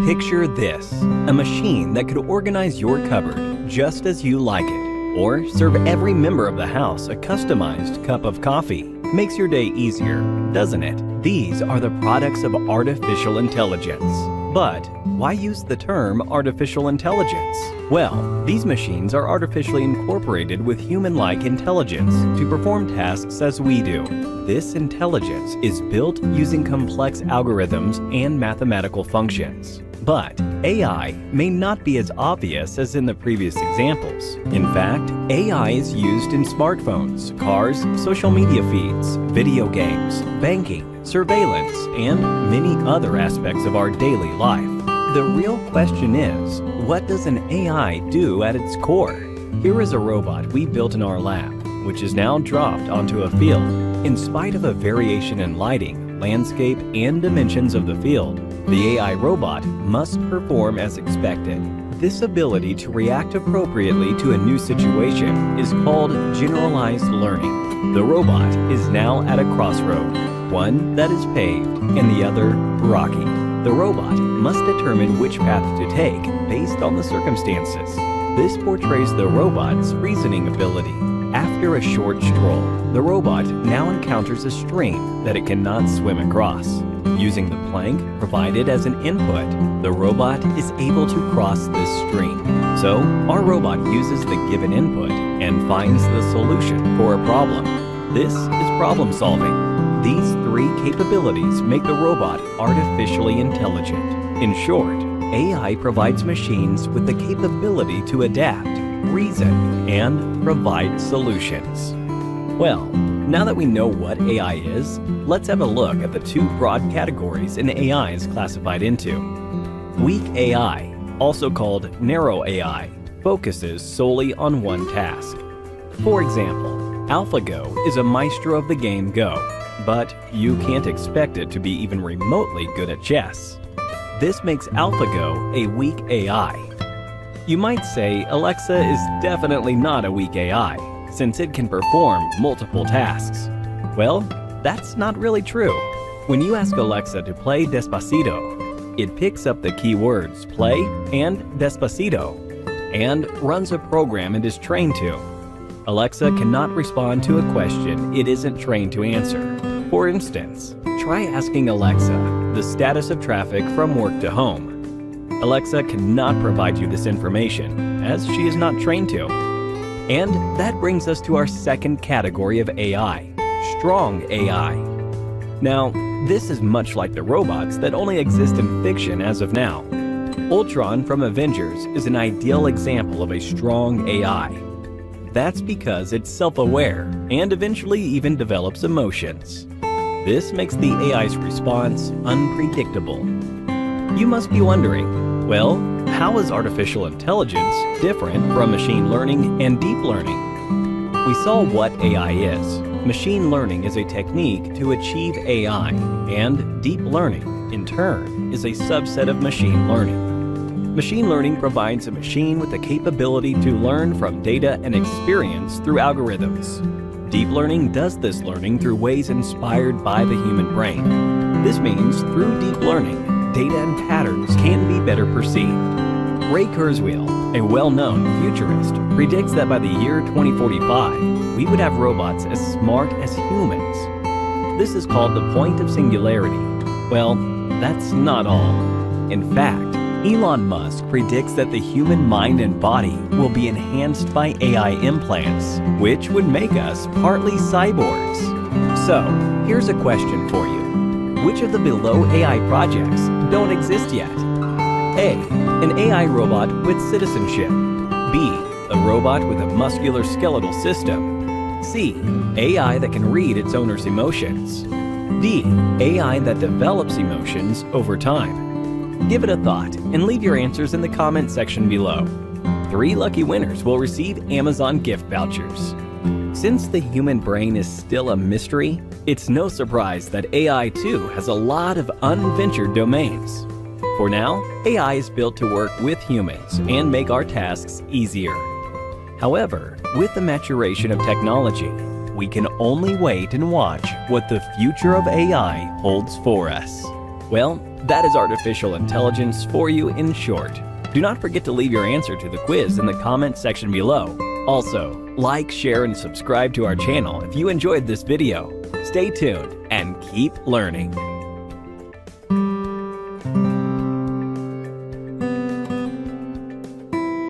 Picture this, a machine that could organize your cupboard just as you like it, or serve every member of the house a customized cup of coffee. Makes your day easier, doesn't it? These are the products of artificial intelligence. But why use the term artificial intelligence? Well, these machines are artificially incorporated with human-like intelligence to perform tasks as we do. This intelligence is built using complex algorithms and mathematical functions. But AI may not be as obvious as in the previous examples. In fact, AI is used in smartphones, cars, social media feeds, video games, banking, surveillance, and many other aspects of our daily life. The real question is, what does an AI do at its core? Here is a robot we built in our lab, which is now dropped onto a field. In spite of a variation in lighting, landscape, and dimensions of the field, the AI robot must perform as expected. This ability to react appropriately to a new situation is called generalized learning. The robot is now at a crossroad, one that is paved and the other rocky. The robot must determine which path to take based on the circumstances. This portrays the robot's reasoning ability. After a short stroll, the robot now encounters a stream that it cannot swim across. Using the plank provided as an input, the robot is able to cross this stream. So, our robot uses the given input and finds the solution for a problem. This is problem solving. These three capabilities make the robot artificially intelligent. In short, AI provides machines with the capability to adapt, reason, and provide solutions. Well, now that we know what AI is, let's have a look at the two broad categories an AI is classified into. Weak AI, also called narrow AI, focuses solely on one task. For example, AlphaGo is a maestro of the game Go, but you can't expect it to be even remotely good at chess. This makes AlphaGo a weak AI. You might say Alexa is definitely not a weak AI, since it can perform multiple tasks. Well, that's not really true. When you ask Alexa to play Despacito, it picks up the keywords play and Despacito and runs a program it is trained to. Alexa cannot respond to a question it isn't trained to answer. For instance, try asking Alexa the status of traffic from work to home. Alexa cannot provide you this information, as she is not trained to. And that brings us to our second category of AI, strong AI. Now, this is much like the robots that only exist in fiction as of now. Ultron from Avengers is an ideal example of a strong AI. That's because it's self-aware and eventually even develops emotions. This makes the AI's response unpredictable. You must be wondering, well, how is artificial intelligence different from machine learning and deep learning? We saw what AI is. Machine learning is a technique to achieve AI, and deep learning, in turn, is a subset of machine learning. Machine learning provides a machine with the capability to learn from data and experience through algorithms. Deep learning does this learning through ways inspired by the human brain. This means through deep learning, data and patterns can be better perceived. Ray Kurzweil, a well-known futurist, predicts that by the year 2045, we would have robots as smart as humans. This is called the point of singularity. Well, that's not all. In fact, Elon Musk predicts that the human mind and body will be enhanced by AI implants, which would make us partly cyborgs. So, here's a question for you. Which of the below AI projects don't exist yet? A. An AI robot with citizenship. B. A robot with a muscular skeletal system. C. AI that can read its owner's emotions. D. AI that develops emotions over time. Give it a thought and leave your answers in the comment section below. 3 lucky winners will receive Amazon gift vouchers. Since the human brain is still a mystery, it's no surprise that AI too has a lot of unventured domains. For now, AI is built to work with humans and make our tasks easier. However, with the maturation of technology, we can only wait and watch what the future of AI holds for us. Well, that is artificial intelligence for you in short. Do not forget to leave your answer to the quiz in the comment section below. Also, like, share, and subscribe to our channel if you enjoyed this video. Stay tuned and keep learning.